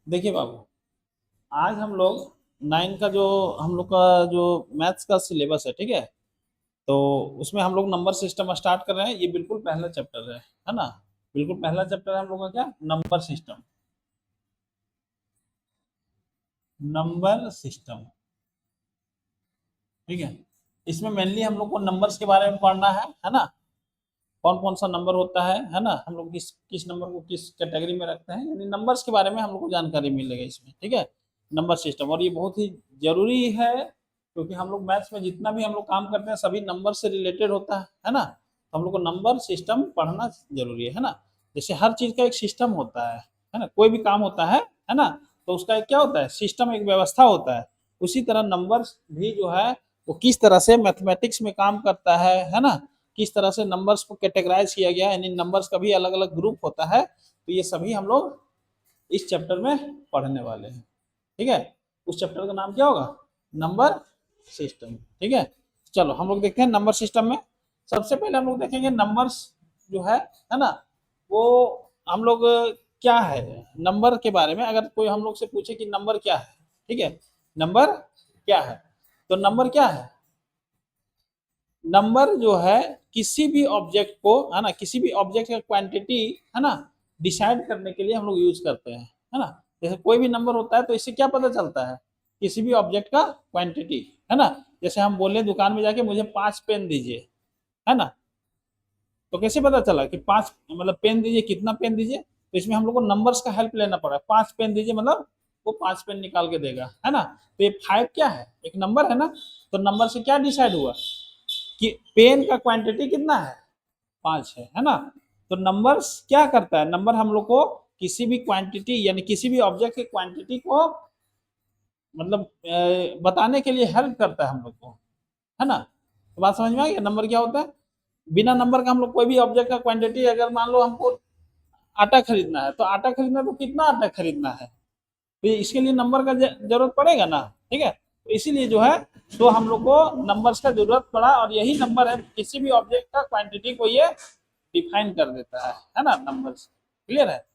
देखिए बाबू, आज हम लोग नाइन का जो हम लोग का जो मैथ्स का सिलेबस है, ठीक है। तो उसमें हम लोग नंबर सिस्टम स्टार्ट कर रहे हैं। ये बिल्कुल पहला चैप्टर है ना। बिल्कुल पहला चैप्टर है हम लोग का, क्या, नंबर सिस्टम। नंबर सिस्टम, ठीक है। इसमें मेनली हम लोग को नंबर्स के बारे में पढ़ना है ना। कौन कौन सा नंबर होता है ना। हम लोग किस किस नंबर को किस कैटेगरी में रखते हैं, यानी नंबर्स के बारे में हम लोग को जानकारी मिलेगा इसमें, ठीक है। नंबर सिस्टम, और ये बहुत ही जरूरी है, क्योंकि हम लोग मैथ्स में जितना भी हम लोग काम करते हैं सभी नंबर से रिलेटेड होता है ना। तो हम लोग को नंबर सिस्टम पढ़ना जरूरी है ना। जैसे हर चीज का एक सिस्टम होता है ना। कोई भी काम होता है ना, तो उसका एक क्या होता है, सिस्टम, एक व्यवस्था होता है। उसी तरह नंबर्स भी जो है वो किस तरह से मैथमेटिक्स में काम करता है ना। किस तरह से नंबर्स को कैटेगराइज किया गया है, यानी नंबर्स का भी अलग अलग ग्रुप होता है। तो ये सभी हम लोग इस चैप्टर में पढ़ने वाले हैं, ठीक है। उस चैप्टर का नाम क्या होगा, नंबर सिस्टम, ठीक है। चलो हम लोग देखते हैं नंबर सिस्टम में। सबसे पहले हम लोग देखेंगे नंबर्स जो है ना, वो हम लोग क्या है, नंबर के बारे में अगर कोई हम लोग से पूछे कि नंबर क्या है, ठीक है, नंबर क्या है, तो नंबर क्या है, नंबर जो है किसी भी ऑब्जेक्ट को, है ना, किसी भी ऑब्जेक्ट का क्वांटिटी, है ना, डिसाइड करने के लिए हम लोग यूज करते हैं, है ना। जैसे कोई भी नंबर होता है तो इससे क्या पता चलता है, किसी भी ऑब्जेक्ट का क्वांटिटी, है ना। जैसे हम बोले दुकान में जाके मुझे 5 पेन दीजिए, है ना, तो कैसे पता चला कि 5 मतलब पेन दीजिए, कितना पेन दीजिए। तो इसमें हम लोग को नंबर्स का हेल्प लेना पड़ा। 5 पेन दीजिए मतलब वो 5 पेन निकाल के देगा, है ना। तो ये 5 क्या है, एक नंबर है ना। तो नंबर से क्या डिसाइड हुआ कि पेन का क्वांटिटी कितना है, 5 है ना। तो नंबर्स क्या करता है, नंबर हम लोग को किसी भी क्वांटिटी यानी किसी भी ऑब्जेक्ट की क्वांटिटी को मतलब बताने के लिए हेल्प करता है हम लोग को, है ना। तो बात समझ में आ गया, नंबर क्या होता है। बिना नंबर का हम लोग कोई भी ऑब्जेक्ट का क्वांटिटी, अगर मान लो हमको आटा खरीदना है, तो आटा खरीदना है तो कितना आटा खरीदना है, तो इसके लिए नंबर का जरूरत पड़ेगा ना, ठीक है। तो इसीलिए जो है तो हम लोग को नंबर्स का जरूरत पड़ा, और यही नंबर है किसी भी ऑब्जेक्ट का क्वांटिटी को ये डिफाइन कर देता है ना, नंबर्स। क्लियर है,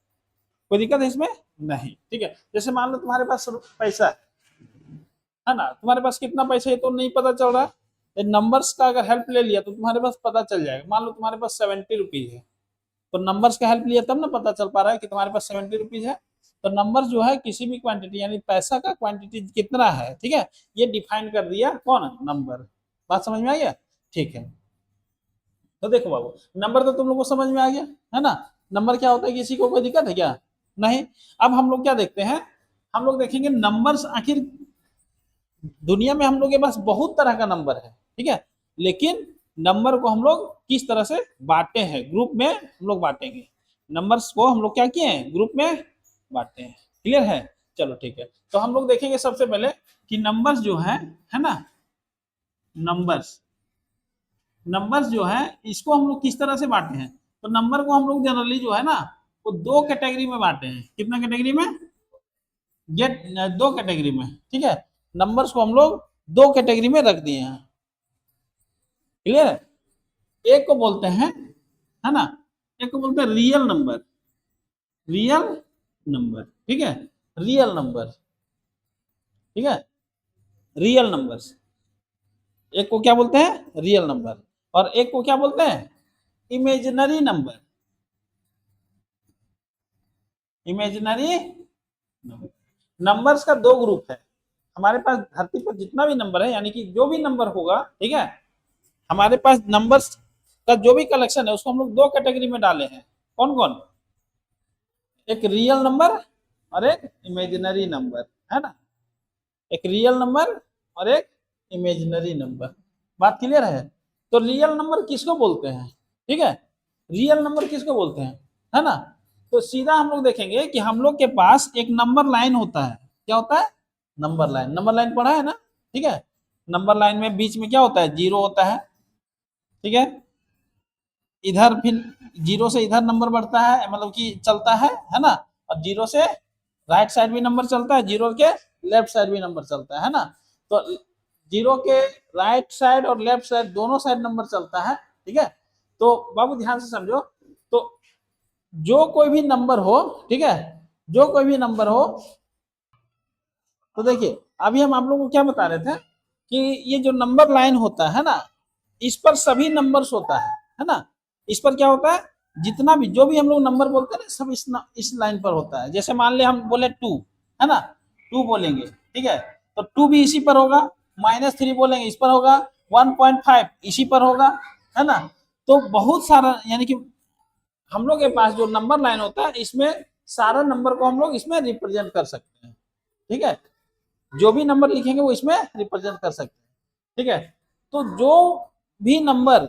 कोई दिक्कत है इसमें, नहीं, ठीक है। जैसे मान लो तुम्हारे पास पैसा है ना, तुम्हारे पास कितना पैसा है तो नहीं पता चल रहा है, नंबर्स का अगर हेल्प ले लिया तो तुम्हारे पास पता चल जाएगा। मान लो तुम्हारे पास 70 रुपीज है, तो नंबर्स का हेल्प लिया तब ना पता चल पा रहा है कि तुम्हारे पास 70 रुपीज है। तो नंबर जो है किसी भी क्वांटिटी यानी पैसा का क्वांटिटी कितना है, ठीक है, ये डिफाइन कर दिया कौन, नंबर। बात समझ में आ गया, ठीक है। तो देखो बाबू, नंबर तो तुम लोग को समझ में आ गया, है ना। नंबर क्या होता है, किसी को कोई दिक्कत है क्या, नहीं। अब हम लोग क्या देखते हैं, हम लोग देखेंगे नंबर्स आखिर दुनिया में हम लोग के पास बहुत तरह का नंबर है, ठीक है। लेकिन नंबर को हम लोग किस तरह से बांटे हैं, ग्रुप में हम लोग बांटेंगे। नंबर्स को हम लोग क्या किए हैं, ग्रुप में बांटते हैं। क्लियर है, चलो ठीक है। तो हम लोग देखेंगे सबसे पहले कि नंबर्स जो है ना, नंबर्स नंबर्स जो है इसको हम लोग किस तरह से बांटे हैं। तो नंबर को हम लोग जनरली जो है ना वो दो कैटेगरी में बांटे हैं। कितना कैटेगरी में, गेट, दो कैटेगरी में, ठीक है। नंबर्स को हम लोग दो कैटेगरी में रख दिए हैं। क्लियर है, एक को बोलते हैं, है ना, एक को बोलते हैं रियल नंबर, रियल नंबर, ठीक है, रियल नंबर, ठीक है, रियल नंबर्स। एक को क्या बोलते हैं, रियल नंबर, और एक को क्या बोलते हैं, imaginary number, imaginary number. Numbers का दो ग्रुप है हमारे पास। धरती पर जितना भी नंबर है, यानी कि जो भी नंबर होगा, ठीक है, हमारे पास नंबर्स का जो भी कलेक्शन है उसको हम लोग दो कैटेगरी में डाले हैं। कौन कौन, एक रियल नंबर और एक इमेजिनरी नंबर, है ना। एक रियल नंबर और एक इमेजिनरी नंबर। बात क्लियर है। तो रियल नंबर किसको बोलते हैं, ठीक है, रियल नंबर किसको बोलते हैं, है ना। तो सीधा हम लोग देखेंगे कि हम लोग के पास एक नंबर लाइन होता है। क्या होता है, नंबर लाइन। नंबर लाइन पढ़ा है ना, ठीक है। नंबर लाइन में बीच में क्या होता है, जीरो होता है, ठीक है। इधर फिर जीरो से इधर नंबर बढ़ता है, मतलब कि चलता है ना। और जीरो से राइट साइड भी नंबर चलता है, जीरो के लेफ्ट साइड भी नंबर चलता है ना। तो जीरो के राइट साइड और लेफ्ट साइड दोनों साइड नंबर चलता है, ठीक है। तो बाबू ध्यान से समझो, तो जो कोई भी नंबर हो, ठीक है, जो कोई भी नंबर हो तो देखिए अभी हम आप लोगों को क्या बता रहे थे कि ये जो नंबर लाइन होता है ना, इस पर सभी नंबर्स होता है ना। इस पर क्या होता है, जितना भी जो भी हम लोग नंबर बोलते हैं ना, सब इस लाइन पर होता है। जैसे मान ले हम बोले 2, है ना, 2 बोलेंगे, ठीक है, तो 2 भी इसी पर होगा। -3 बोलेंगे इस पर होगा, 1.5 इसी पर होगा, है ना। तो बहुत सारा, यानी कि हम लोग के पास जो नंबर लाइन होता है, इसमें सारा नंबर को हम लोग इसमें रिप्रेजेंट कर सकते हैं, ठीक है। जो भी नंबर लिखेंगे वो इसमें रिप्रेजेंट कर सकते हैं, ठीक है। तो जो भी नंबर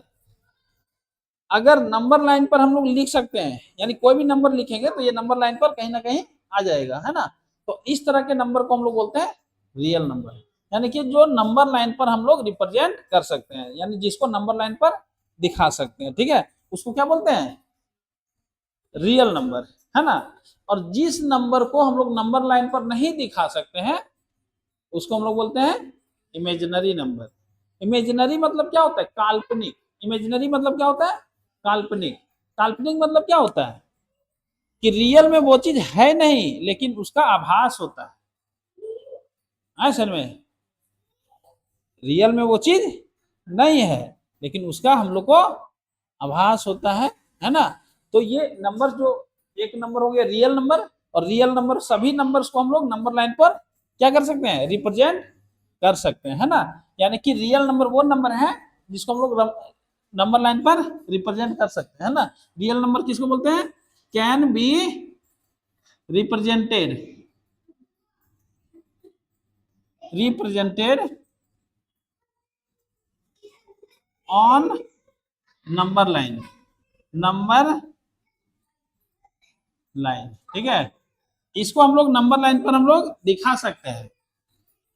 अगर नंबर लाइन पर हम लोग लिख सकते हैं, यानी कोई भी नंबर लिखेंगे तो ये नंबर लाइन पर कहीं ना कहीं आ जाएगा, है ना। तो इस तरह के नंबर को हम लोग बोलते हैं रियल नंबर, यानी कि जो नंबर लाइन पर हम लोग रिप्रेजेंट कर सकते हैं, यानी जिसको नंबर लाइन पर दिखा सकते हैं, ठीक है, उसको क्या बोलते हैं, रियल नंबर, है ना। और जिस नंबर को हम लोग नंबर लाइन पर नहीं दिखा सकते हैं, उसको हम लोग बोलते हैं इमेजिनरी नंबर। इमेजिनरी मतलब क्या होता है, काल्पनिक। इमेजिनरी मतलब क्या होता है, काल्पनिक। काल्पनिक मतलब क्या होता है कि रियल में वो चीज है नहीं, लेकिन उसका आभास होता है सर में। रियल में वो चीज नहीं है, लेकिन उसका हम लोग को आभास होता है ना। तो ये नंबर जो एक नंबर हो गया रियल नंबर, और रियल नंबर सभी नंबर्स को हम लोग नंबर लाइन पर क्या कर सकते हैं, रिप्रेजेंट कर सकते हैं, है ना। यानी कि रियल नंबर वो नंबर है जिसको हम लोग नंबर लाइन पर रिप्रेजेंट कर सकते हैं, है ना। रियल नंबर किसको बोलते हैं, can be represented, represented on number line, number line, ठीक है। इसको हम लोग नंबर लाइन पर हम लोग दिखा सकते हैं,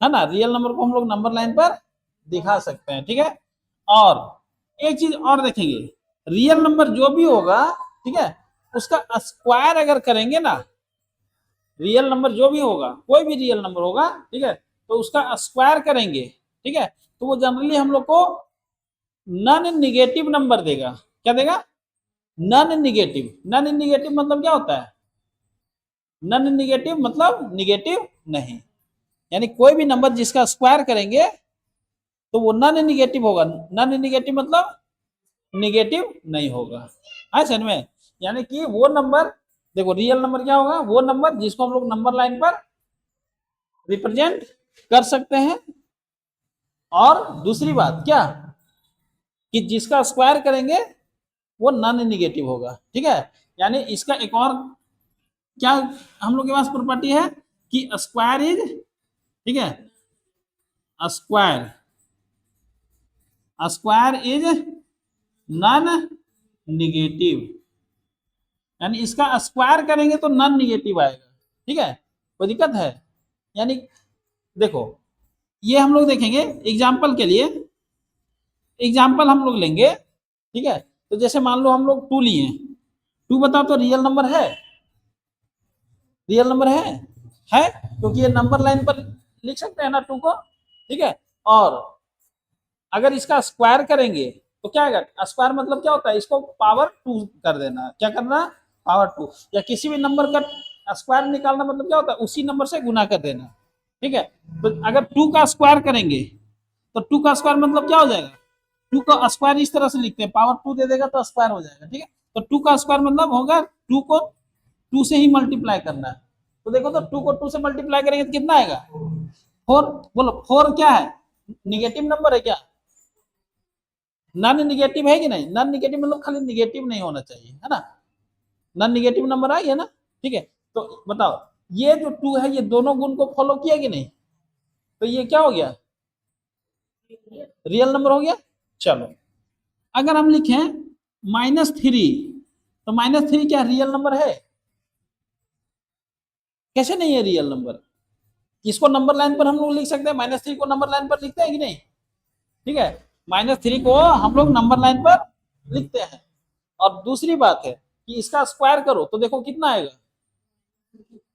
है ना। रियल नंबर को हम लोग नंबर लाइन पर दिखा सकते हैं, ठीक है। और एक चीज और देखेंगे, रियल नंबर जो भी होगा, ठीक है, उसका स्क्वायर अगर करेंगे ना, रियल नंबर जो भी होगा, कोई भी रियल नंबर होगा, ठीक है, तो उसका स्क्वायर करेंगे, ठीक है, तो वो जनरली हम लोग को नॉन निगेटिव नंबर देगा। क्या देगा, नॉन निगेटिव। नॉन निगेटिव मतलब क्या होता है, नॉन निगेटिव मतलब निगेटिव नहीं, यानी कोई भी नंबर जिसका स्क्वायर करेंगे तो वो नॉन निगेटिव होगा। नॉन निगेटिव मतलब निगेटिव नहीं होगा, है समझ में। यानी कि वो नंबर, देखो रियल नंबर क्या होगा, वो नंबर जिसको हम लोग नंबर लाइन पर रिप्रेजेंट कर सकते हैं। और दूसरी बात क्या, कि जिसका स्क्वायर करेंगे वो नॉन निगेटिव होगा, ठीक है। यानी इसका एक और क्या हम लोग के पास प्रॉपर्टी है कि स्क्वायर इज, ठीक है, square, square is non negative, यानी इसका स्क्वायर करेंगे तो नॉन निगेटिव आएगा, ठीक है, कोई दिक्कत है। यानी देखो ये हम लोग देखेंगे एग्जाम्पल के लिए, एग्जाम्पल हम लोग लेंगे, ठीक है। तो जैसे मान लो हम लोग 2 लिए, 2 बताओ तो रियल नंबर है, रियल नंबर है, क्योंकि ये नंबर लाइन पर लिख सकते हैं ना 2 को, ठीक है। और अगर इसका स्क्वायर करेंगे तो क्या आएगा, स्क्वायर मतलब क्या होता है, इसको पावर 2 कर देना, क्या करना, पावर 2। या किसी भी नंबर का स्क्वायर निकालना मतलब क्या होता है, उसी नंबर से गुना कर देना, ठीक है। तो अगर 2 का स्क्वायर करेंगे तो 2 का स्क्वायर मतलब क्या हो जाएगा, 2 का स्क्वायर इस तरह से लिखते हैं, पावर 2 दे देगा तो स्क्वायर हो जाएगा, ठीक है। तो 2 का स्क्वायर मतलब होगा 2 को 2 से ही मल्टीप्लाई करना है। तो देखो तो 2 को 2 से मल्टीप्लाई करेंगे तो कितना आएगा, 4। बोलो 4 क्या है, निगेटिव नंबर है क्या, नॉन निगेटिव है कि नहीं। नॉन निगेटिव मतलब खाली निगेटिव नहीं होना चाहिए, है ना। नॉन निगेटिव नंबर आई है ना, ठीक है। तो बताओ ये जो 2 है ये दोनों गुण को फॉलो किया कि नहीं, तो ये क्या हो गया, रियल नंबर हो गया। चलो अगर हम लिखें -3, तो -3 क्या रियल नंबर है, कैसे नहीं है रियल नंबर। इसको नंबर लाइन पर हम लोग लिख सकते हैं, -3 को नंबर लाइन पर लिखते हैं कि नहीं, ठीक है। -3 को हम लोग नंबर लाइन पर लिखते हैं। और दूसरी बात है कि इसका स्क्वायर करो तो देखो कितना आएगा,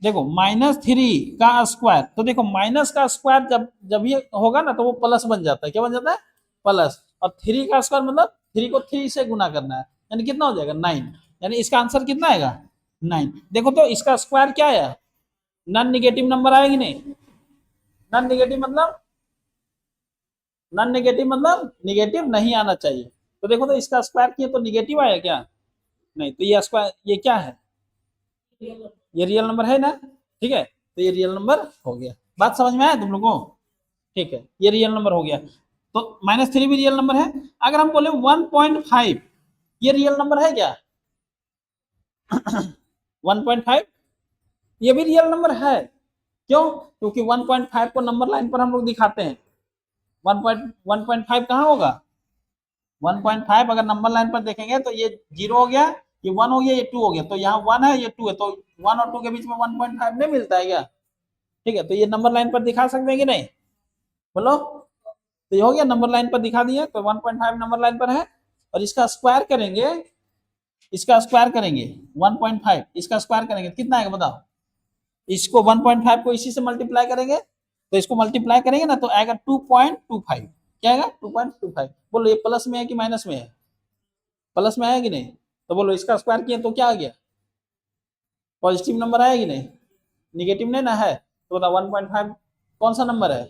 देखो -3 का स्क्वायर, तो देखो माइनस का स्क्वायर जब जब ये होगा ना तो वो प्लस बन जाता है, क्या बन जाता है, प्लस। और 3 का स्क्वायर मतलब 3 को 3 से गुना करना है, यानी कितना हो जाएगा 9, यानी इसका आंसर कितना आएगा 9। देखो तो इसका स्क्वायर क्या आया, नॉन निगेटिव नंबर आएगी नहीं, नॉन नेगेटिव मतलब, नॉन नेगेटिव मतलब निगेटिव नहीं आना चाहिए। तो देखो तो इसका स्क्वायर किए तो निगेटिव आया क्या? नहीं, तो ये स्क्वायर, ये क्या है? ये रियल नंबर है ना, ठीक है, तो ये रियल नंबर हो गया। बात समझ में आया तुम लोगों को? ठीक है, ये रियल नंबर हो गया। तो -3 भी रियल नंबर है। अगर हम बोले 1.5, ये रियल नंबर है क्या? 1.5 ये भी रियल नंबर है। क्यों? क्योंकि 1.5 को नंबर लाइन पर हम लोग दिखाते हैं। 1.5 कहाँ होगा? 1.5 अगर नंबर लाइन पर देखेंगे तो ये 0 हो गया, ये 1 हो गया, ये 2 हो गया, तो यहाँ 1 है, ये 2 है, तो 1 और 2 के बीच में 1.5 नहीं मिलता है क्या? ठीक है, तो ये नंबर लाइन पर दिखा सकते हैं कि नहीं? बोलो। तो ये हो गया, नंबर लाइन पर दिखा दिया, तो 1.5 नंबर लाइन पर है। और इसका स्क्वायर करेंगे, इसका स्क्वायर करेंगे 1.5, इसका स्क्वायर करेंगे कितना आएगा बताओ? इसको 1.5 को इसी से मल्टीप्लाई करेंगे, तो इसको मल्टीप्लाई करेंगे ना तो आएगा 2.25। क्या आएगा? 2.25। बोलो ये प्लस में है कि माइनस में है? प्लस में आया कि नहीं? तो बोलो इसका स्क्वायर किया तो क्या आ गया? पॉजिटिव नंबर आया कि नहीं? निगेटिव नहीं ना है, तो बताओ 1.5 कौन सा नंबर है?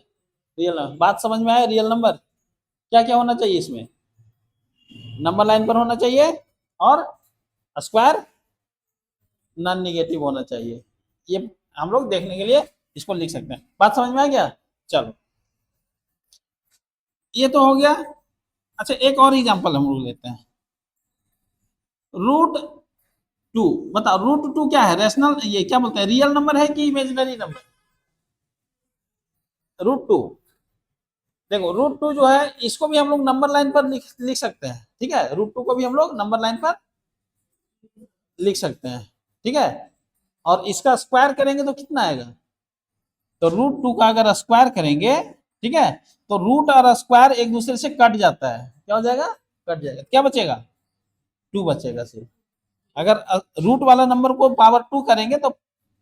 Real number. बात समझ में आया? रियल नंबर क्या क्या होना चाहिए इसमें? नंबर लाइन पर होना चाहिए, और स्क्वायर नॉन निगेटिव होना चाहिए। ये हम लोग देखने के लिए इसको लिख सकते हैं। बात समझ में आ गया? चलो, ये तो हो गया। अच्छा, एक और एग्जांपल हम लोग लेते हैं। √2, बताओ √2 क्या है? रैशनल, ये क्या बोलते हैं, रियल नंबर है कि इमेजिनरी नंबर? √2, देखो √2 जो है इसको भी हम लोग नंबर लाइन पर लिख सकते हैं। ठीक है, √2 को भी हम लोग नंबर लाइन पर लिख सकते हैं। ठीक है, और इसका स्क्वायर करेंगे तो कितना आएगा? तो √2 का अगर स्क्वायर करेंगे, ठीक है, तो रूट और स्क्वायर एक दूसरे से कट जाता है। क्या हो जाएगा? कट जाएगा। क्या बचेगा? 2 बचेगा सिर्फ। अगर रूट वाला नंबर को पावर 2 करेंगे तो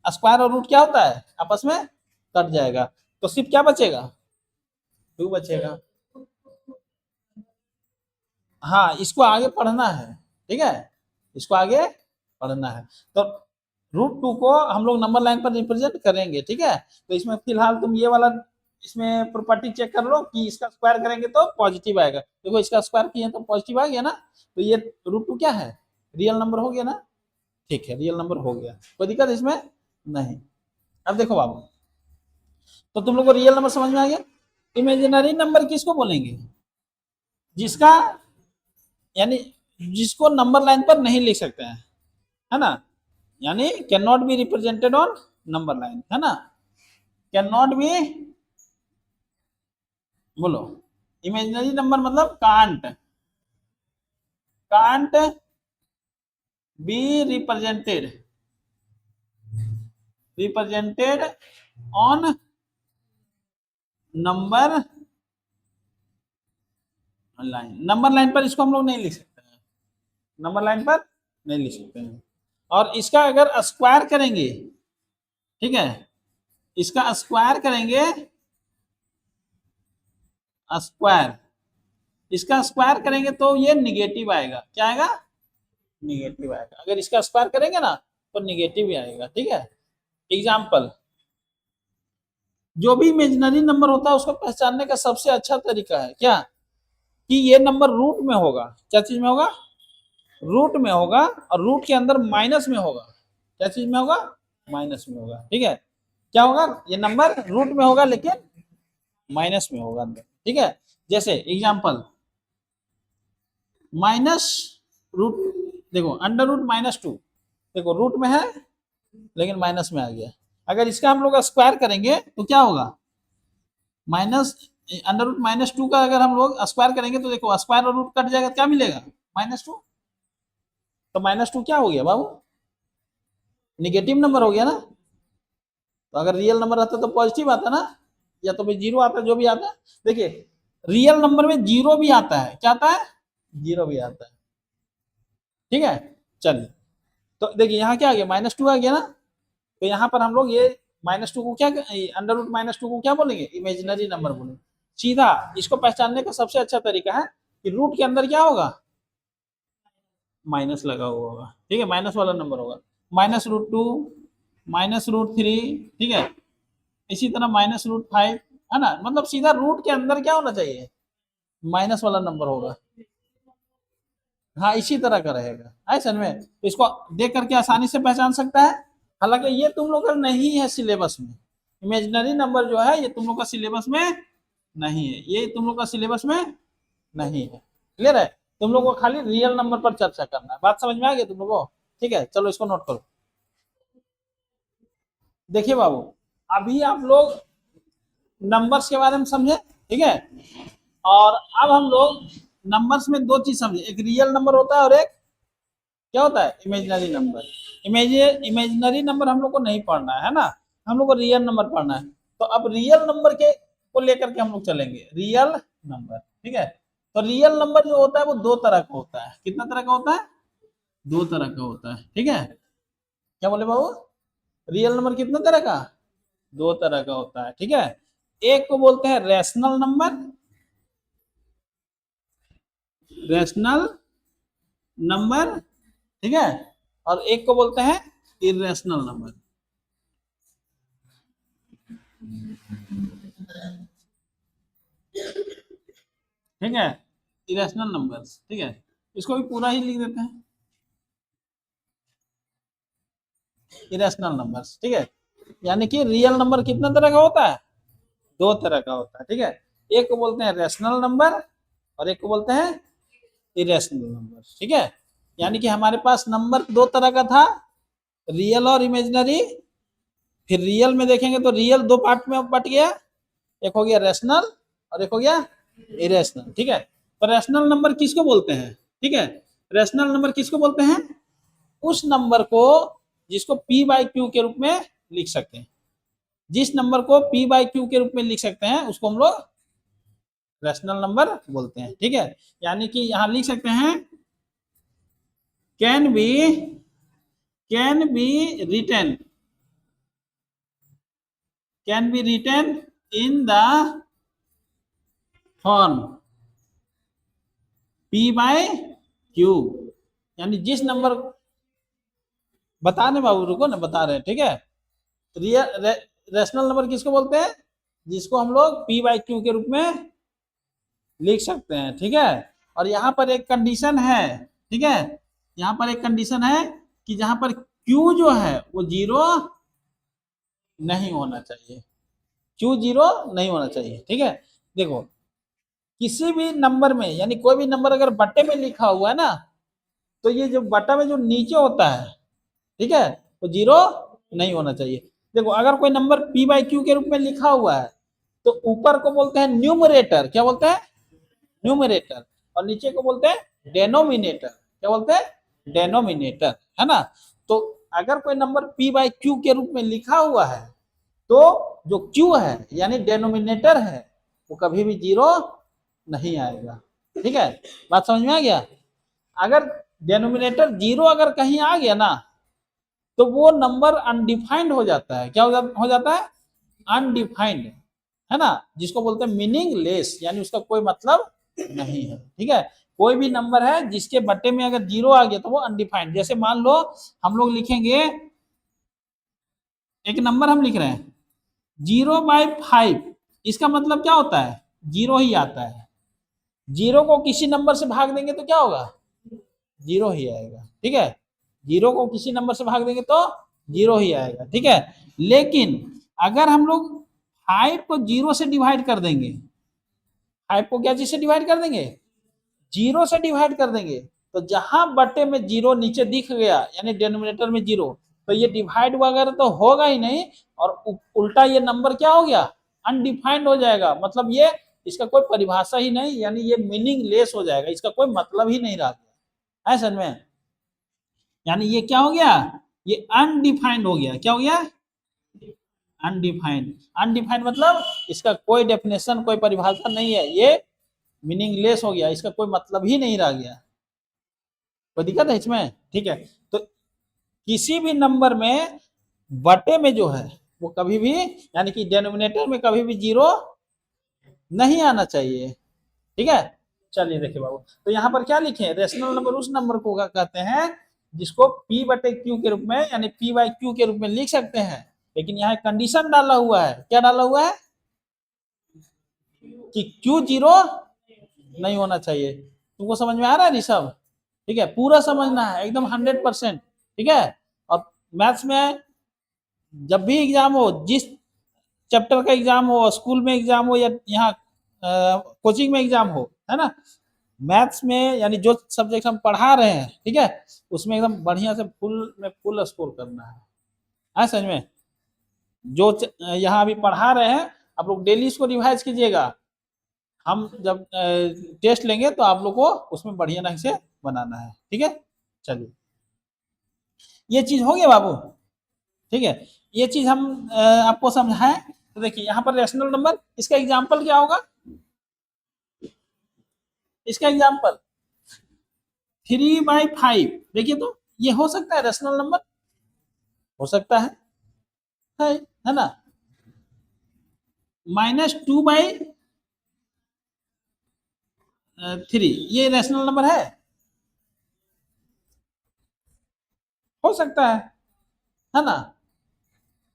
स्क्वायर और रूट क्या होता है? आपस में कट जाएगा, तो सिर्फ क्या बचेगा? 2 बचेगा। हाँ, इसको आगे पढ़ना है। ठीक है, इसको आगे पढ़ना है। तो √2 को हम लोग नंबर लाइन पर रिप्रेजेंट करेंगे। ठीक है, तो इसमें फिलहाल तुम ये वाला इसमें प्रॉपर्टी चेक कर लो कि इसका स्क्वायर करेंगे तो पॉजिटिव आएगा। देखो इसका स्क्वायर किए तो पॉजिटिव आ गया ना, तो ये √2 क्या है? रियल नंबर हो गया ना। ठीक है, रियल नंबर हो गया, कोई दिक्कत इसमें नहीं। अब देखो बाबू, तो तुम लोग को रियल नंबर समझ में आ गया। इमेजिनरी नंबर किसको बोलेंगे? जिसका, यानी जिसको नंबर लाइन पर नहीं लिख सकते हैं, है ना, यानी can not be represented on number line, है ना, कैन नॉट बी, बोलो, इमेजिनरी नंबर मतलब can't be represented on number line. Number line पर इसको हम लोग नहीं लिख सकते हैं, नंबर लाइन पर नहीं लिख सकते हैं। और इसका अगर स्क्वायर करेंगे, ठीक है, इसका स्क्वायर करेंगे, स्क्वायर, इसका स्क्वायर करेंगे तो ये निगेटिव आएगा। क्या आएगा? निगेटिव आएगा। अगर इसका स्क्वायर करेंगे ना तो निगेटिव ही आएगा। ठीक है, एग्जाम्पल, जो भी इमेजिनरी नंबर होता है उसको पहचानने का सबसे अच्छा तरीका है क्या? कि ये नंबर रूट में होगा। क्या चीज में होगा? रूट में होगा, और रूट के अंदर माइनस में होगा। क्या चीज में होगा? माइनस में होगा। ठीक है, क्या होगा? ये नंबर रूट में होगा लेकिन माइनस में होगा अंदर। ठीक है, जैसे एग्जाम्पल, माइनस रूट, देखो √-2, देखो रूट में है लेकिन माइनस में आ गया। अगर इसका हम लोग स्क्वायर करेंगे तो क्या होगा? माइनस, √-2 का अगर हम लोग स्क्वायर करेंगे तो देखो स्क्वायर और रूट कट जाएगा, क्या मिलेगा? -2। तो -2 क्या हो गया बाबू? निगेटिव नंबर हो गया ना। तो अगर रियल नंबर आता तो पॉजिटिव आता ना, या तो भाई 0 आता, जो भी आता। देखिए रियल नंबर में 0 भी आता है। क्या आता है? 0 भी आता है। ठीक है, चलिए, तो देखिए यहाँ क्या आ गया? -2 आ गया ना। तो यहाँ पर हम लोग ये -2 को क्या, √-2 को क्या बोलेंगे? इमेजिनरी नंबर बोलेंगे। सीधा इसको पहचानने का सबसे अच्छा तरीका है कि रूट के अंदर क्या होगा? माइनस लगा हुआ होगा। ठीक है, माइनस वाला नंबर होगा। -√2, -√3, ठीक है, इसी तरह -√5, है ना, मतलब सीधा रूट के अंदर क्या होना चाहिए, माइनस वाला नंबर होगा। हाँ इसी तरह का रहेगा, है समझ में, तो इसको देख करके आसानी से पहचान सकता है। हालांकि ये तुम लोग का नहीं है सिलेबस में, इमेजिनरी नंबर जो है ये तुम लोग का सिलेबस में नहीं है, ये तुम लोग का सिलेबस में नहीं है। क्लियर है, तुम लोग को खाली रियल नंबर पर चर्चा करना है। बात समझ में आ गई तुम लोग को? ठीक है, चलो इसको नोट करो। देखिए बाबू, अभी आप लोग नंबर्स के बारे में समझे, ठीक है, और अब हम लोग नंबर्स में दो चीज समझे, एक रियल नंबर होता है और एक क्या होता है, इमेजिनरी नंबर। इमेजिनरी नंबर हम लोग को नहीं पढ़ना है ना, हम लोग को रियल नंबर पढ़ना है। तो अब रियल नंबर के को लेकर के हम लोग चलेंगे, रियल नंबर, ठीक है। तो रियल नंबर जो होता है वो दो तरह का होता है, कितना तरह का होता है, दो तरह का होता है, ठीक है। क्या बोले बाबू, रियल नंबर कितना तरह का, दो तरह का होता है, ठीक है। एक को बोलते हैं रैशनल नंबर, रैशनल नंबर, ठीक है, और एक को बोलते हैं इरेशनल नंबर। ठीक है, इरेशनल नंबर, ठीक है, इसको भी पूरा ही लिख देते हैं, इरेशनल नंबर, ठीक है। यानी कि रियल नंबर कितना तरह का होता है, दो तरह का होता है, ठीक है। एक को बोलते हैं रैशनल नंबर और एक को बोलते हैं इरेशनल नंबर, ठीक है। यानी कि हमारे पास नंबर दो तरह का था, रियल और इमेजिनरी। फिर रियल में देखेंगे तो रियल दो पार्ट में बट गया, एक हो गया रैशनल और एक हो गया इरेशनल, ठीक है। तो रैशनल नंबर किसको बोलते हैं, ठीक है, रैशनल नंबर किसको बोलते हैं, उस नंबर को जिसको पी बाई क्यू के रूप में लिख सकते हैं, जिस नंबर को पी बाई क्यू के रूप में लिख सकते हैं उसको हम लोग रैशनल नंबर बोलते हैं, ठीक है। यानी कि यहां लिख सकते हैं can be, can be written, can be written in the form P by Q. यानी जिस नंबर, बता रहे बाबू, रुको ना, बता रहे हैं, ठीक है। रियल रैशनल नंबर किसको बोलते हैं, जिसको हम लोग पी बाई क्यू के रूप में लिख सकते हैं, ठीक है। और यहाँ पर एक कंडीशन है, ठीक है, यहाँ पर एक कंडीशन है कि जहां पर क्यू जो है वो जीरो नहीं होना चाहिए, क्यू जीरो नहीं होना चाहिए, ठीक है। देखो किसी भी नंबर में, यानी कोई भी नंबर अगर बट्टे में लिखा हुआ है ना, तो ये जो बट्टा में जो नीचे होता है, ठीक है, तो जीरो नहीं होना चाहिए। देखो अगर कोई नंबर पी बाई क्यू के रूप में लिखा हुआ है तो ऊपर को बोलते हैं न्यूमरेटर, क्या बोलते हैं, न्यूमरेटर, और नीचे को बोलते हैं डेनोमिनेटर, क्या बोलते हैं, डेनोमिनेटर, है ना। तो अगर कोई नंबर पी बाई क्यू के रूप में लिखा हुआ है तो जो क्यू है यानी डेनोमिनेटर है वो कभी भी जीरो नहीं आएगा, ठीक है। बात समझ में आ गया, अगर डेनोमिनेटर जीरो अगर कहीं आ गया ना तो वो नंबर अनडिफाइंड हो जाता है, क्या हो जाता है, अनडिफाइंड, है ना, जिसको बोलते हैं मीनिंगलेस, यानी उसका कोई मतलब नहीं है, ठीक है। कोई भी नंबर है जिसके बट्टे में अगर जीरो आ गया तो वो अनडिफाइंड, जैसे मान लो हम लोग लिखेंगे, एक नंबर हम लिख रहे हैं 0/5, इसका मतलब क्या होता है, जीरो ही आता है। जीरो को किसी नंबर से भाग देंगे तो क्या होगा, जीरो ही आएगा, ठीक है। जीरो को किसी नंबर से भाग देंगे तो जीरो ही आएगा, ठीक है। लेकिन अगर हम लोग 5 को जीरो से डिवाइड कर देंगे, 5 को क्या चीज से डिवाइड कर देंगे, जीरो से डिवाइड कर देंगे, तो जहां बट्टे में जीरो नीचे दिख गया यानी डिनोमिनेटर में जीरो, तो ये डिवाइड वगैरह तो होगा ही नहीं, और उल्टा ये नंबर क्या हो गया, अनडिफाइंड हो जाएगा, मतलब ये इसका कोई परिभाषा ही नहीं, यानी ये मीनिंगलेस हो जाएगा, इसका कोई मतलब ही नहीं रह गया, है समझ में। यानी ये क्या हो गया, ये अनडिफाइंड हो गया, क्या हो गया, अनडिफाइंड। अनडिफाइंड मतलब इसका कोई डेफिनेशन, कोई परिभाषा नहीं है, ये मीनिंगलेस हो गया, इसका कोई मतलब ही नहीं रह गया, कोई दिक्कत है इसमें, ठीक है। तो किसी भी नंबर में बटे में जो है वो कभी भी, यानी कि डेनोमिनेटर में कभी भी जीरो नहीं आना चाहिए, ठीक है। चलिए देखिए बाबू, तो यहाँ पर क्या लिखे, रेशनल नंबर उस नंबर को कहते हैं जिसको पी बटे क्यू के रूप में यानी पी बाई क्यू के रूप में लिख सकते हैं, लेकिन यहाँ कंडीशन डाला हुआ है, क्या डाला हुआ है, कि क्यों जीरो नहीं होना चाहिए। तुमको समझ में आ रहा है ऋषभ? ठीक है, पूरा समझना है एकदम 100%। ठीक है, और मैथ्स में जब भी एग्जाम हो, जिस चैप्टर का एग्जाम हो, स्कूल में एग्जाम हो या यहाँ कोचिंग में एग्जाम हो, है ना, मैथ्स में यानी जो सब्जेक्ट हम पढ़ा रहे हैं, ठीक है, उसमें एकदम बढ़िया से फुल स्कोर करना है समझ में। जो यहाँ अभी पढ़ा रहे हैं आप लोग डेली इसको रिवाइज कीजिएगा। हम जब टेस्ट लेंगे तो आप लोग को उसमें बढ़िया ढंग से बनाना है। ठीक है, चलिए ये चीज हो गया बाबू। ठीक है, ये चीज हम आपको समझाएं। तो देखिए यहाँ पर रेशनल नंबर, इसका एग्जाम्पल क्या होगा? इसका एग्जाम्पल 3/5। देखिए तो ये हो सकता है रेशनल नंबर, हो सकता है ना। -2/3 ये रेशनल नंबर हो सकता है ना।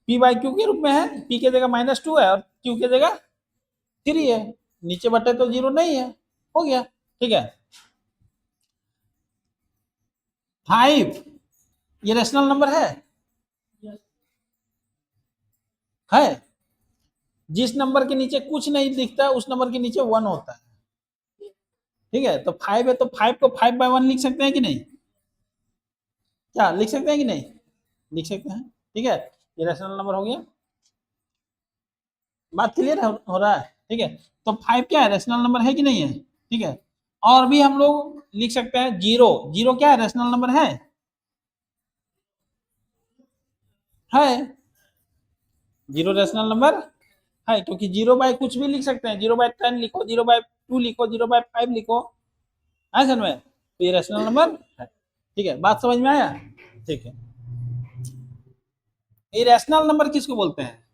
p/q के रूप में है, p के जगह -2 है और q के जगह 3 है, नीचे बटे तो 0 नहीं है, हो गया। ठीक है, 5 ये रेशनल नंबर है। जिस नंबर के नीचे कुछ नहीं दिखता उस नंबर के नीचे 1 होता है। ठीक है, तो 5 है तो 5 को 5/1 लिख सकते हैं कि नहीं? क्या लिख सकते हैं कि नहीं? लिख सकते हैं। ठीक है, ये रेशनल नंबर हो गया। बात क्लियर हो रहा है? ठीक है, तो 5 क्या है, रेशनल नंबर है कि नहीं है? ठीक है, और भी हम लोग लिख सकते हैं 0। 0 क्या है, रेशनल नंबर है 0 रेशनल नंबर है, क्योंकि 0/, कुछ भी लिख सकते हैं, 0/10 लिखो, 0/2 लिखो, 0/5 लिखो, है समझ में, तो ये रेशनल नंबर है। ठीक है, बात समझ में आया? ठीक है, इरेशनल नंबर किसको बोलते हैं?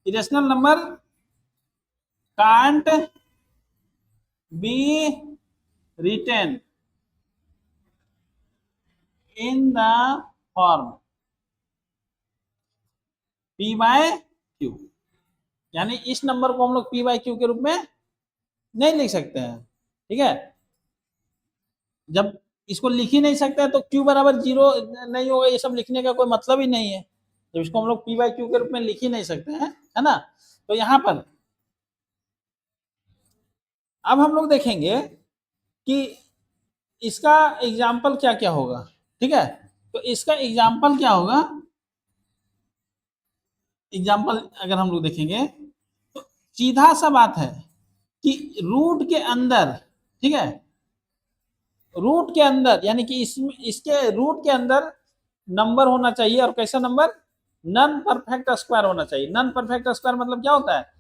Irrational number can't be written in the form p/q, यानी इस नंबर को हम लोग p/q के रूप में नहीं लिख सकते हैं। ठीक है, जब इसको लिख ही नहीं सकते हैं तो q बराबर 0 नहीं होगा, ये सब लिखने का कोई मतलब ही नहीं है। जब इसको हम लोग p/q के रूप में लिख ही नहीं सकते हैं, है ना। तो यहां पर अब हम लोग देखेंगे कि इसका एग्जाम्पल क्या क्या होगा। ठीक है, तो इसका एग्जाम्पल क्या होगा? एग्जाम्पल अगर हम लोग देखेंगे तो सीधा सा बात है कि रूट के अंदर, ठीक है, रूट के अंदर यानी कि इसके रूट के अंदर नंबर होना चाहिए, और कैसा नंबर? नन परफेक्ट स्क्वायर होना चाहिए। नन परफेक्ट स्क्वायर मतलब क्या होता है?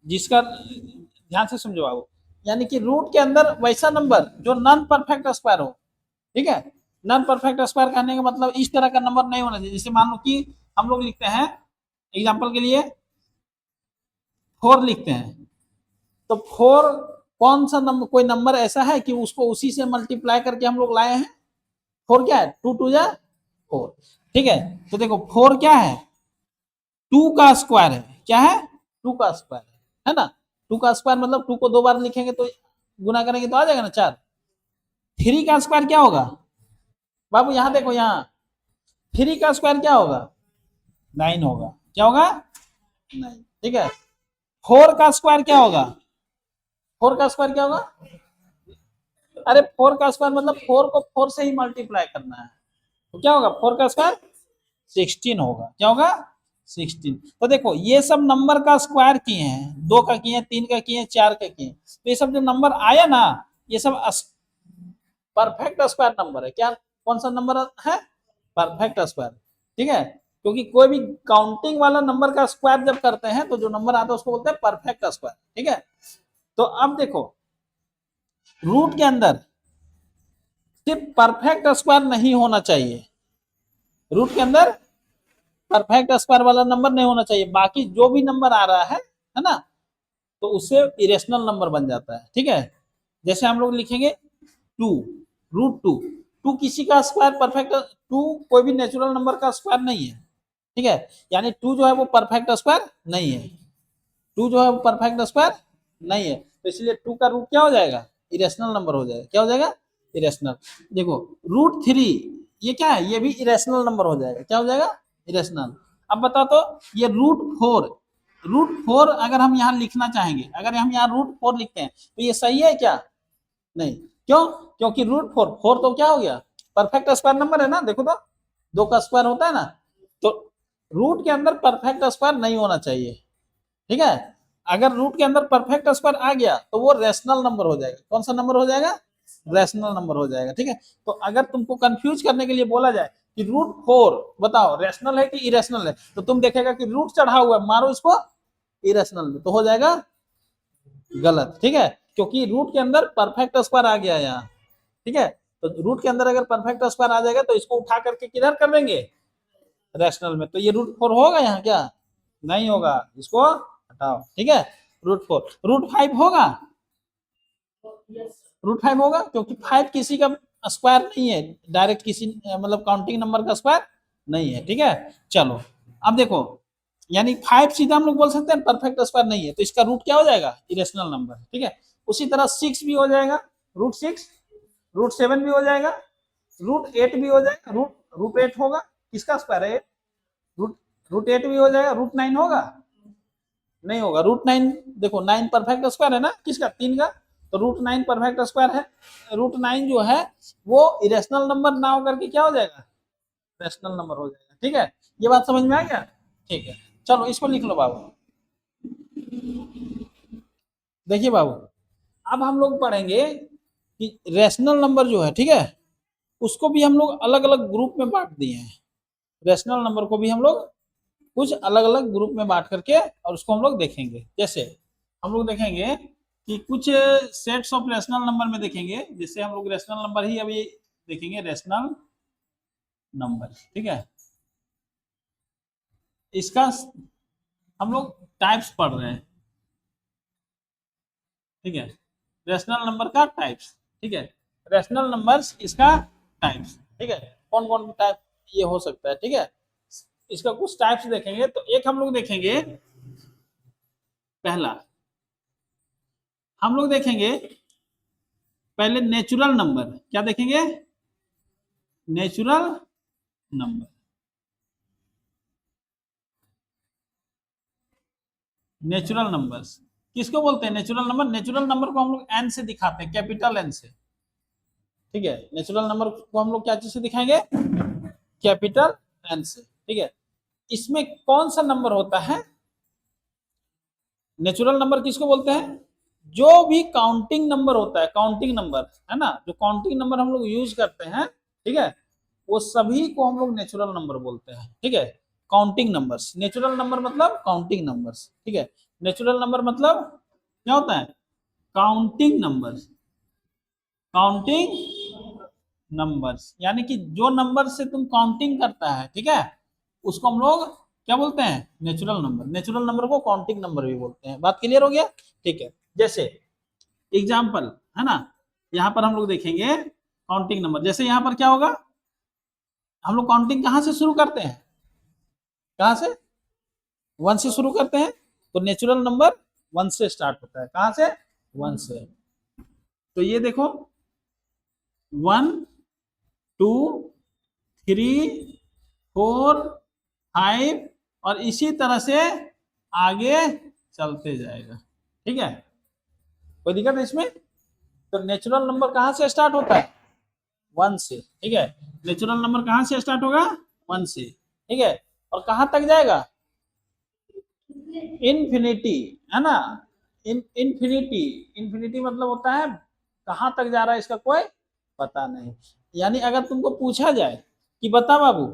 जिसका, ध्यान से समझो बाबू, यानी कि रूट के अंदर वैसा नंबर जो नन परफेक्ट स्क्वायर हो। ठीक है, नन परफेक्ट स्क्वायर कहने का मतलब इस तरह का नंबर नहीं होना चाहिए। जैसे मान लो कि हम लोग लिखते हैं एग्जाम्पल के लिए 4 लिखते हैं, तो 4 कौन सा नंबर, कोई नंबर ऐसा है कि उसको उसी से मल्टीप्लाई करके हम लोग लाए हैं? 4 क्या है, 2 2 जा 4। ठीक है, तो देखो 4 क्या है, 2 का स्क्वायर है। क्या है, 2 का स्क्वायर है ना। 2 का स्क्वायर मतलब 2 को 2 बार लिखेंगे तो गुना करेंगे तो आ जाएगा ना 4। 3 का स्क्वायर क्या होगा बाबू, यहां देखो, यहाँ 3 का स्क्वायर क्या होगा, 9 होगा। क्या होगा, 9। ठीक है, 4 का स्क्वायर क्या होगा, 4 का स्क्वायर क्या होगा, अरे 4 का स्क्वायर मतलब 4 को 4 से ही मल्टीप्लाई करना है, तो क्या होगा, 4 का स्क्वायर 16 होगा। क्या होगा, 16। तो देखो ये सब नंबर का स्क्वायर किए हैं, 2 का किए, 3 का किए, 4 का किए, तो ये सब जो नंबर आया ना, ये सब परफेक्ट स्क्वायर नंबर है। क्या, कौन सा नंबर है, परफेक्ट स्क्वायर। ठीक है, क्योंकि कोई भी काउंटिंग वाला नंबर का स्क्वायर जब करते हैं तो जो नंबर आता है उसको बोलते हैं परफेक्ट स्क्वायर। ठीक है, तो अब देखो रूट के अंदर सिर्फ परफेक्ट स्क्वायर नहीं होना चाहिए, रूट के अंदर परफेक्ट स्क्वायर वाला नंबर नहीं होना चाहिए, बाकी जो भी नंबर आ रहा है ना, तो उससे इरेशनल नंबर बन जाता है। ठीक है, जैसे हम लोग लिखेंगे 2 √2, 2 किसी का स्क्वायर परफेक्ट, 2 कोई भी नेचुरल नंबर का स्क्वायर नहीं है। ठीक है, यानी 2 जो है वो परफेक्ट स्क्वायर नहीं है, 2 जो है वो परफेक्ट स्क्वायर नहीं है, तो इसलिए 2 का रूट क्या हो जाएगा, इरेशनल नंबर हो जाएगा। क्या हो जाएगा, इरेशनल। देखो √3 ये क्या है, ये भी इरेशनल नंबर हो जाएगा। क्या हो जाएगा, इरेशनल। अब बताओ तो ये √4, √4 अगर हम यहाँ लिखना चाहेंगे, अगर हम यहाँ √4 लिखते हैं तो ये सही है क्या, नहीं। क्यों, क्योंकि √4, 4 तो क्या हो गया, परफेक्ट स्क्वायर नंबर है ना। देखो तो 2 का स्क्वायर होता है ना, तो रूट के अंदर परफेक्ट स्क्वायर नहीं होना चाहिए, ठीक है। अगर रूट के अंदर परफेक्ट स्क्वायर आ गया तो वो रेशनल नंबर हो जाएगा। कौन सा नंबर हो जाएगा, रेशनल नंबर हो जाएगा, ठीक है। तो अगर तुमको कंफ्यूज करने के लिए बोला जाए कि √4 बताओ रेशनल है कि इरेशनल है, तो तुम देखेगा कि रूट चढ़ा हुआ है, मारो इसको इरेशनल में, तो हो जाएगा गलत, ठीक है। क्योंकि रूट के अंदर परफेक्ट स्क्वायर आ गया यहाँ, ठीक है। तो रूट के अंदर अगर परफेक्ट स्क्वायर आ जाएगा तो इसको उठा करके किधर कर देंगे, रैशनल में। तो ये √4 होगा यहाँ क्या, नहीं होगा, इसको हटाओ, ठीक है। √4, √5 होगा, √5 होगा क्योंकि 5 किसी का स्क्वायर नहीं है, डायरेक्ट किसी मतलब काउंटिंग नंबर का स्क्वायर नहीं है, ठीक है। चलो अब देखो, यानी 5 सीधा हम लोग बोल सकते हैं परफेक्ट स्क्वायर नहीं है, तो इसका रूट क्या हो जाएगा, इरेशनल नंबर, ठीक है। उसी तरह 6 भी हो जाएगा, √6, √7 भी हो जाएगा, √8 भी हो जाएगा, √8 होगा, किसका स्क्वायर है, √8 भी हो जाएगा, √9 होगा, नहीं होगा, √9। देखो 9 परफेक्ट स्क्वायर है ना, किसका, 3 का, तो √9 परफेक्ट स्क्वायर है। √9 जो है वो इरेशनल नंबर ना होकर के क्या हो जाएगा, रेशनल नंबर हो जाएगा, ठीक है। ये बात समझ में आ गया, ठीक है। चलो इसको लिख लो बाबू। देखिए बाबू, अब हम लोग पढ़ेंगे कि रेशनल नंबर जो है, ठीक है, उसको भी हम लोग अलग अलग ग्रुप में बांट दिए हैं। रेशनल नंबर को भी हम लोग कुछ अलग अलग ग्रुप में बांट करके और उसको हम लोग देखेंगे। जैसे हम लोग देखेंगे कि कुछ सेट्स ऑफ रेशनल नंबर में देखेंगे, जैसे हम लोग रेशनल नंबर ही अभी देखेंगे, रेशनल नंबर, ठीक है। इसका हम लोग टाइप्स पढ़ रहे हैं, ठीक है, रेशनल नंबर का टाइप्स, ठीक है। रेशनल नंबर्स इसका टाइप्स, ठीक है, कौन कौन टाइप ये हो सकता है, ठीक है। इसका कुछ टाइप्स देखेंगे, तो एक हम लोग देखेंगे, पहला हम लोग देखेंगे पहले नेचुरल नंबर। क्या देखेंगे, नेचुरल नंबर। नेचुरल नंबर्स किसको बोलते हैं, नेचुरल नंबर। नेचुरल नंबर को हम लोग एन से दिखाते हैं, कैपिटल एन से, ठीक है। नेचुरल नंबर को हम लोग क्या चीज से दिखाएंगे, कैपिटल एन से, ठीक है। इसमें कौन सा नंबर होता है, नेचुरल नंबर किसको बोलते हैं, जो भी काउंटिंग नंबर होता है, काउंटिंग नंबर है ना, जो काउंटिंग नंबर हम लोग यूज करते हैं, ठीक है, वो सभी को हम लोग नेचुरल नंबर बोलते हैं, ठीक है। काउंटिंग नंबर्स, नेचुरल नंबर मतलब काउंटिंग नंबर्स, ठीक है। नेचुरल नंबर मतलब क्या होता है, काउंटिंग नंबर्स, काउंटिंग नंबर्स, यानी कि जो नंबर से तुम काउंटिंग करता है, ठीक है, उसको हम लोग क्या बोलते हैं, नेचुरल नंबर। नेचुरल नंबर को काउंटिंग नंबर भी बोलते हैं। बात क्लियर हो गया, ठीक है। जैसे एग्जाम्पल है ना, यहाँ पर हम लोग देखेंगे काउंटिंग नंबर। जैसे यहाँ पर क्या होगा, हम लोग काउंटिंग कहाँ से शुरू करते हैं, कहाँ से, 1 से शुरू करते हैं, तो नेचुरल नंबर 1 से स्टार्ट होता है। कहाँ से, 1 से। तो ये देखो 1 2 3 4 5 और इसी तरह से आगे चलते जाएगा, ठीक है। कोई दिक्कत है इसमें, तो नेचुरल नंबर कहाँ से स्टार्ट होता है, 1 से, ठीक है। नेचुरल नंबर कहाँ से स्टार्ट होगा, 1 से, ठीक है। और कहाँ तक जाएगा, इन्फिनिटी, है ना। इन्फिनिटी, इन्फिनिटी मतलब होता है कहाँ तक जा रहा है इसका कोई पता नहीं। यानी अगर तुमको पूछा जाए कि बता बाबू,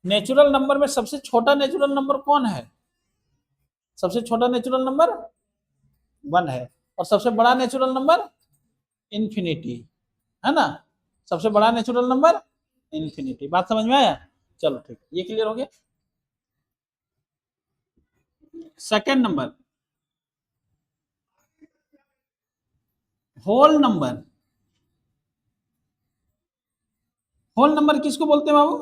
नेचुरल नंबर में सबसे छोटा नेचुरल नंबर कौन है, सबसे छोटा नेचुरल नंबर 1 है, और सबसे बड़ा नेचुरल नंबर इन्फिनिटी, है ना। सबसे बड़ा नेचुरल नंबर इन्फिनिटी। बात समझ में आया, चलो ठीक, ये क्लियर हो गया। Second number, whole number. Whole number किसको बोलते हैं बाबू,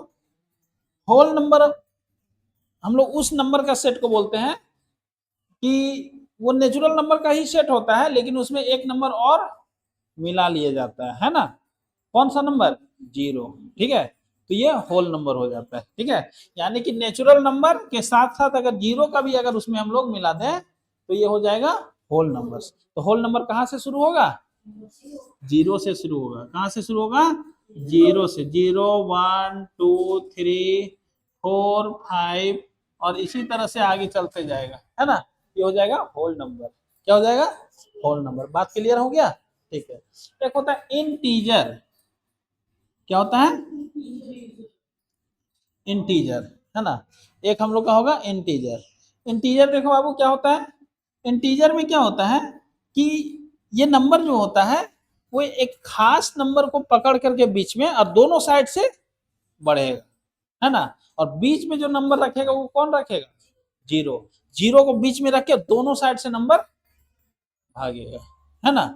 होल नंबर हम लोग उस नंबर का सेट को बोलते हैं कि वो नेचुरल नंबर का ही सेट होता है, लेकिन उसमें एक नंबर और मिला लिया जाता है ना। कौन सा नंबर? 0। ठीक है, तो ये होल नंबर हो जाता है। ठीक है, यानी कि नेचुरल नंबर के साथ साथ अगर 0 का भी अगर उसमें हम लोग मिला दें तो ये हो जाएगा होल नंबर। तो होल नंबर कहाँ से शुरू होगा? 0 से शुरू होगा। कहाँ से शुरू होगा? 0 से। 0 1 2 3 4 5 और इसी तरह से आगे चलते जाएगा, है ना। ये हो जाएगा होल नंबर। क्या हो जाएगा? Whole number. बात क्लियर हो गया? ठीक है। एक होता है इंटीजर। क्या होता है? इंटीजर, है ना। एक हम लोग का होगा इंटीजर। इंटीजर देखो बाबू क्या होता है। इंटीजर में क्या होता है कि ये नंबर जो होता है वो एक खास नंबर को पकड़ करके बीच में और दोनों साइड से बढ़ेगा, है ना। और बीच में जो नंबर रखेगा वो कौन रखेगा? 0। 0 को बीच में रख के दोनों साइड से नंबर भागेगा, है ना।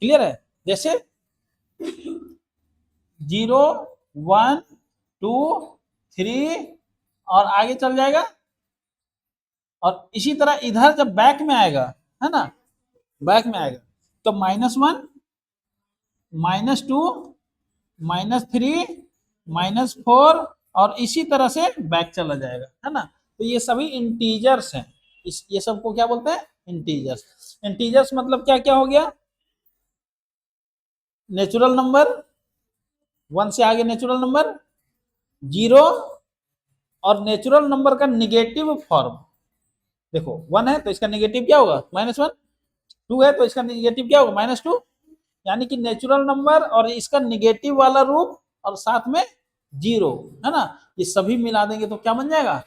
क्लियर है? जैसे 0 1 2 3 और आगे चल जाएगा। और इसी तरह इधर जब बैक में आएगा, है ना, बैक में आएगा तो -1 -2 -3 -4 और इसी तरह से बैक चला जाएगा, है ना। तो ये सभी इंटीजर्स हैं। ये सबको क्या बोलते हैं? इंटीजर्स। इंटीजर्स मतलब क्या क्या हो गया? नेचुरल नंबर, 1 से आगे नेचुरल नंबर, 0 और नेचुरल नंबर का निगेटिव फॉर्म। देखो 1 है तो इसका निगेटिव क्या होगा? -1। 2 है तो इसका निगेटिव क्या होगा? -2। यानी कि नेचुरल नंबर और इसका निगेटिव वाला रूप और साथ में 0, है ना। ये सभी मिला देंगे तो क्या बन जाएगा?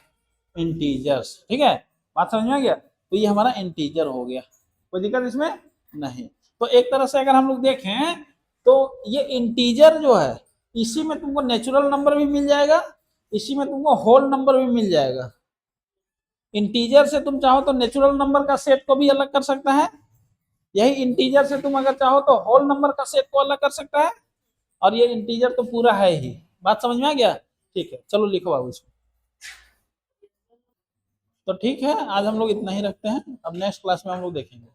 इंटीजर्स। ठीक है, बात समझ में आ गया? तो ये हमारा इंटीजर हो गया। कोई दिक्कत इसमें नहीं। तो एक तरह से अगर हम लोग देखें तो ये इंटीजर जो है इसी में तुमको नेचुरल नंबर भी मिल जाएगा, इसी में तुमको होल नंबर भी मिल जाएगा। इंटीजर से तुम चाहो तो नेचुरल नंबर का सेट को भी अलग कर सकता है, यही इंटीजर से तुम अगर चाहो तो होल नंबर का सेट को अलग कर सकता है, और ये इंटीजर तो पूरा है ही। बात समझ में आ गया? ठीक है, चलो लिखो बाबू इसको। तो ठीक है, आज हम लोग इतना ही रखते हैं, अब नेक्स्ट क्लास में हम लोग देखेंगे।